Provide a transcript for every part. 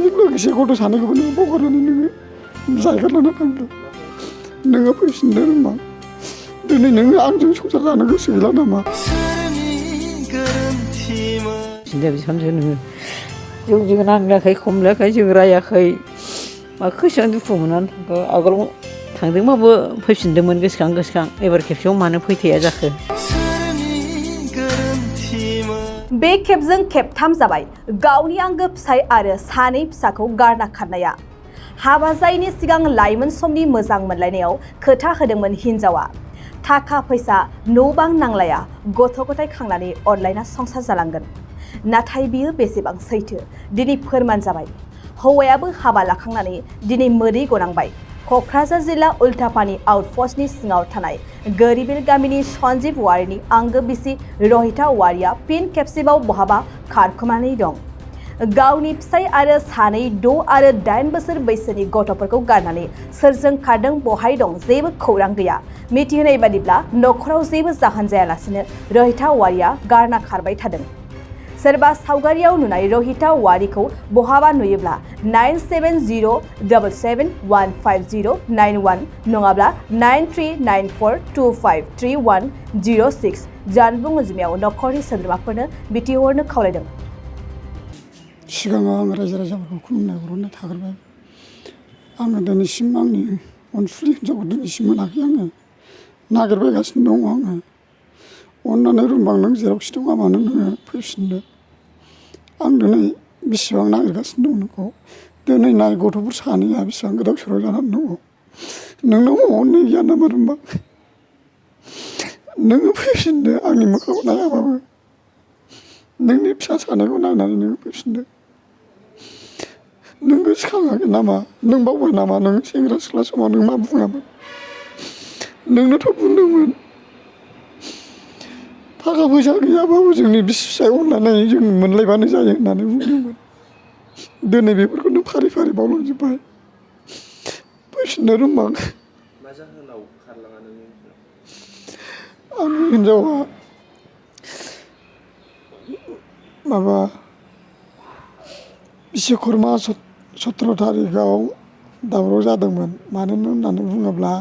फैनायजों लोगोसे गथ' सानैखौबो नोङो बगरनानै नोङो जायगा लाना थांदों नोङो फैफिननो रोंबा दिनै नोङो आंजों संसार जानो गोसो गैला नामा सिन्था बिहामजो नोङो जों नांलायाखै खमलायाखै जों रायाखै मा गोसोआव दुखु मोननानै थांखो आगोलाव थांदोंबाबो फैफिनदोंमोन गोसोखां एबार खेबसेयाव मानो फैथाया जाखो बे खेबजों खेबथाम जाबाय गावनि आंगो फिसाय आरो सानै फिसाखौ गारना खारनाया हाबा जायैनि सिगां लाइमोन समनि मोजां मोनलायनायाव खोथा होदोंमोन हिनजावा थाखा फैसा न' बां नांलाया गथ' गथाय खांनानै अनलायना संसार जालांगोन नाथाय बियो बेसेबां सैथो दिनै फोरमान जाबाय हौवायाबो हाबा लाखांनानै दिनै मोदै गनांबाय क'क्राझार जिल्ला उल्टापानि आउटपस्टनि सिङाव थानाय गोरिबिल गामिनि सन्जीब वारिनि आंगो बिसि रहिता वारिया फिन खेबसेबाव बहाबा खारखोमानानै दं गावनि फिसाय आरो सानै 6 आरो 8 बोसोर बैसोनि गथ'फोरखौ गारनानै सोरजों खारदों बहाय दं जेबो खौरां गैया मिथिहोनाय बादिब्ला नखराव जेबो जाहोन जायालासिनो रहिता वारिया गारना खारबाय थादों सोरबा सावगारियाव नुनाय रहिता वारिखौ बहाबा नुयोब्ला 9707715091 नङाब्ला 9394253106 जानबुं अनजिमायाव नखरनि सोद्रोमाफोरनो बिथिहरनो खावलायदों सिगाङाव आं रायजो राजाफोरखौ खुलुमनाय बर'नो थाग्रोबाय आङो दिनैसिम आंनि अनसुलि हिनजावखौ दिनैसिम मोनाखै आङो नागिरबायगासिनो दङ आङो अननानै रुमबां नों जेरावखि दङ मानो नोङो फैफिनदो आं दिनै बेसेबां नागिरगासिनो दं नोंखौ दिनै नाय गथ'फोर सानैया बेसेबां गोदाव सोराव जानानै दङ नोंनाव अननाय गैया नामा रुमबां नोङो फैफिनदो आंनि मोखांखौ नायाबाबो नोंनि फिसा सानैखौ नायनानै नोङो फैफिनदो नों गोसोखाङाखै नामा नों बावबाय नामा नों सेंग्रा सिख्ला समाव नों मा बुङामोन नोंनोथ' बुंदोंमोन थाखा फैसा गैयाबाबो जोंनि बिसि फिसाय अननानै जों मोनलायबानो जायो होननानै बुंदोंमोन दिनै बेफोरखौ नों फारि फारि बावलांजोब्बाय फैफिननो रुमबां मा जाहोनाव खारलाङा नोंनि आंनि हिनजावा माबा बिश्वकर्मा 17 थारिखआव दावराव जादोंमोन मानो होननानै बुङोब्ला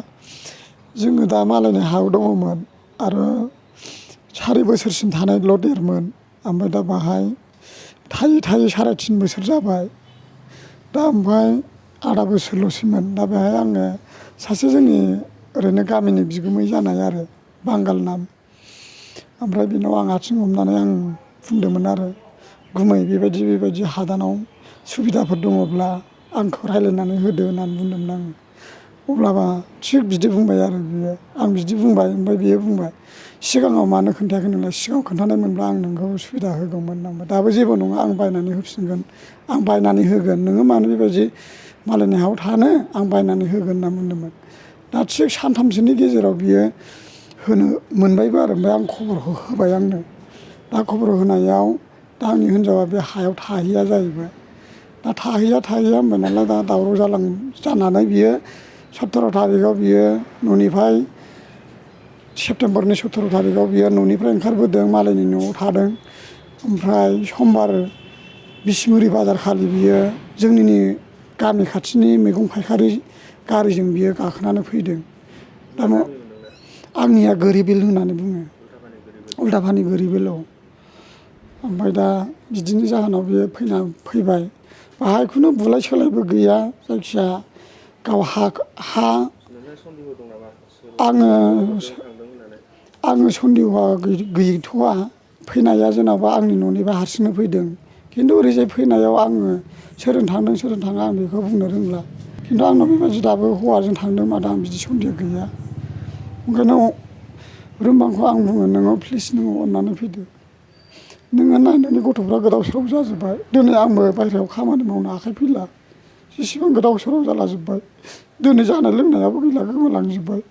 जोङो दा मालायनि हायाव दङमोन आरो 4 बोसोरसिम थानायल' देरमोन ओमफ्राय दा बाहाय थायै 3.5 बोसोर जाबाय दा ओमफ्राय आधा बोसोरल'सैमोन दा बेहाय आङो सासे जोंनि ओरैनो गामिनि बिगुमै जानाय आरो बांगाल नाम ओमफ्राय बिनाव आं आथिं हमनानै आं बुंदोंमोन आरो गुमै बेबायदि हादानाव सुबिदाफोर दङब्ला आंखौ रायज्लायनानै होदो होननानै बुंदोंमोन आङो अब्लाबा थिग बिदि बुंबाय आरो बियो आं बिदि बुंबाय ओमफ्राय बियो बुंबाय सिगाङाव मानो खोन्थायाखै नोंलाय सिगाङाव खोन्थानायमोनब्ला आं नोंखौ सुबिदा होगौमोन होनबाय दाबो जेबो नङा आं बायनानै होफिनगोन आं बायनानै होगोन नोङो मानो बेबायदि मालायनि हायाव थानो आं बायनानै होगोन होनना बुंदोंमोन दा थिग सानथामसोनि गेजेराव बियो होनो मोनबायबो आरो ओमफ्राय आं खबर होबाय आंनो दा खबर होनायाव दा आंनि हिनजावा बे हायाव थाहैया जाहैबाय दा थाहैया होनबाय नालाय दा दावराव जानानै बियो 17 थारिखआव बियो न'निफ्राय सेप्तेम्बरनि 17 थारिखआव बियो न'निफ्राय ओंखारबोदों मालायनि न'आव थादों ओमफ्राय समबार बिसमुरि बाजार खालि बियो जोंनिनो गामि खाथिनि मैगं फायखारि गारिजों बियो गाखोनानै फैदों दा आंनिया गोरिबिल होननानै बुङो उल्टापानि गोरिबिलाव ओमफ्राय दा बिदिनि जाहोनाव बियो फैबाय बाहाय खुनु बुलाय सोलायबो गैया जायखिया गाव आङो सन्देहआ गैथ'वा फैनाया जेनेबा आंनि न'निफ्राय हारसिंनो फैदों खिन्थु ओरैजाय फैनायाव आङो सोरजों थांदों सोरजों थाङा आं बेखौ बुंनो रोंला खिन्थु आंनाव बेबायदि दाबो हौवाजों थांदों मादों आं बिदि सन्देह गैया ओंखायनो रुमबांखौ आं बुङो नोङो प्लिज नोङो अननानै फैदो नोङो नायनानै गथ'फ्रा गोदाव सोराव जाजोब्बाय दिनै आंबो बायहेरायाव खामानि मावनो आखाइ फैला जेसेबां गोदाव सोराव जालाजोब्बाय दिनै जानाय लोंनायाबो गैला गोमालांजोब्बाय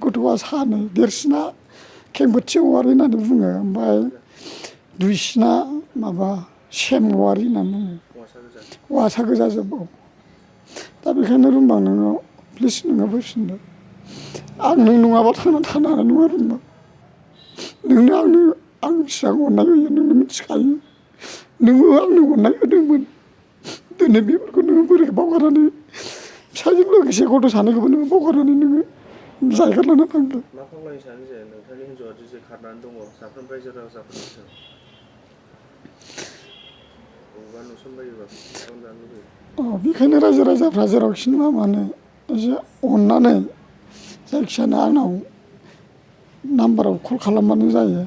गथ'आ सानै देरसिना खेंफोरथि औवारि होननानै बुङो ओमफ्राय दुइसिना माबा सेम औवारि होननानै बुङो हौवासा गोजा जोब दा बेखायनो रुमबां नोङो प्लिज नोङो फैफिनदो आं नों नङाबा थांना थानो हानाय नङा रुमबां नोंनो आं बेसेबां अननाय होयो नोंनो मिथिखायो नोङो आंनो अननाय होदोंमोन दिनै बेफोरखौ नोङो बोरै बावगारनानै फिसाजों लोगोसे गथ' सानैखौबो नोङो बावगारनानै नोङो जायगा लाना थांदों। मा खावलायनो सानो जे नोंथांनि हिन्जावआ जे खारनानै दङ साफ्रोम रायजो राजाफोरनि सायाव बबेबा नुसनबायोबा खालामजानो लुबैयो। बेखायनो रायजो राजाफ्रा जेरावखि नुवा मानो एसे अननानै जायखिजाया आंनाव नाम्बाराव कल खालामबानो जायो,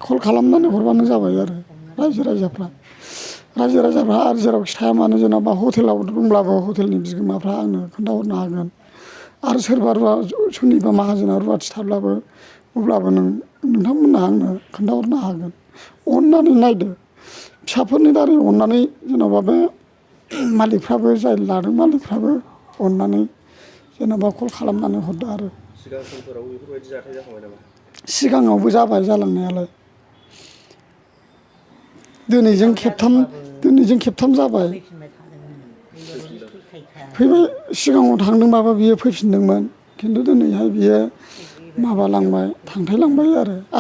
कल खालामनानै हरबानो जाबाय आरो रायजो राजाफ्रा आरो जेरावखि थाया मानो जेनेबा हटेलाव दंब्लाबो हटेलनि बिगोमाफ्रा आंनो खोन्थाहरनो हागोन आरो सोरबा सोरनिबा माहाजोना रुवाथि थाब्लाबो अब्लाबो नोंथांमोनहा आंनो खोन्थाहरनो हागोन। अननानै नायदो फिसाफोरनि दारै अननानै जेनेबा बे मालिकफ्राबो जाय लादों मालिकफ्राबो अननानै जेनेबा कल खालामनानै हरदो आरो। सिगां समफोराव बेफोरबायदि जाथाय जाखांबाय नामा? सिगाङावबो जाबाय जालांनायालाय दिनैजों खेबथाम जाबाय। फैबाय सिगाङाव थांदोंबाबो बियो फैफिनदोंमोन खिन्थु दिनैहाय बियो माबालांबाय थांथायलांबाय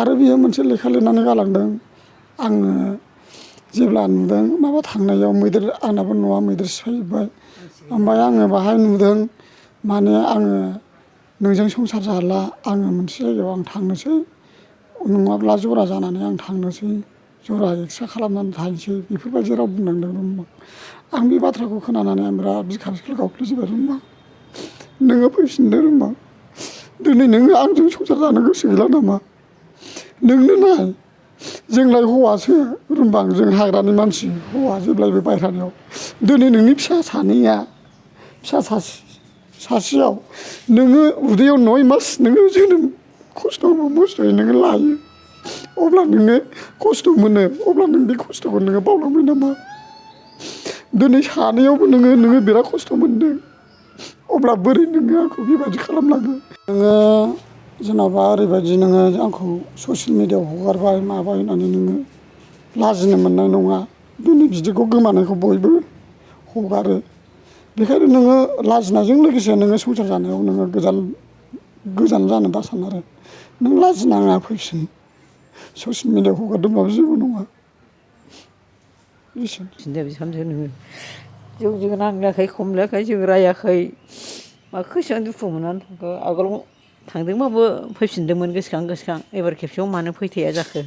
आरो बियो मोनसे लेखा लिरनानै गालांदों। आङो जेब्ला नुदों माबा थांनायाव मैदेर आंनाबो न'आ मैदेर सिफायजोब्बाय ओमफ्राय आङो बाहाय नुदों माने आङो नोंजों संसार जाला आङो मोनसे जायगायाव आं थांनोसै नङाब्ला जरा जानानै आं थांनोसै जरा एक्सट्रा खालामनानै थाहैनोसै बेफोरबायदि राव बुंनांदों रुमबां। आं बे बाथ्राखौ खोनानानै आं बिराद बिखा बिखा गावफ्लेजोबबाय रुमबां नोङो फैफिनदो रुमबां दिनै नोङो आंजों संसार जानो गोसो गैला नामा? नोंनो नाय जोंलाय हौवासो रुमबां जों हाग्रानि मानसि हौवा जेब्लायबो बायह्रानियाव दिनै नोंनि फिसा सानैया फिसा सासेयाव नोङो उदैयाव 9 मास नोङो जोनोम खस्थ' मस्थ'यै नोङो लायो अब्ला नोङो खस्थ' मोनो अब्ला नों बे खस्थ'खौ नोङो बावलांबाय नामा? दिनै सानैयावबो नोङो बिराद खस्थ' मोनदों अब्ला बोरै नोङो आंखौ बेबायदि खालामलाङो? नोङो जेनेबा ओरैबायदि नोङो आंखौ ससियेल मिडियायाव हगारबाय माबाय होननानै नोङो लाजिनो मोननाय नङा। दिनै बिदिखौ गोमानायखौ बयबो हगारो बेखायनो नोङो लाजिनायजों लोगोसे नोङो संसार जानायाव नोङो गोजान जानो दासान आरो नों लाजिनाङा फैफिन ससियेल मिडियायाव हगारदोंबाबो जेबो नङा। सिन्था बिहामजो नोङो जोंजों नांलायाखै खमलायाखै जों रायाखै माखौ एसेबां दुखु मोननानै थांखो आगोलाव थांदोंबाबो फैफिनदोंमोन गोसोखां एबार खेबसेयाव मानो फैथाया जाखो?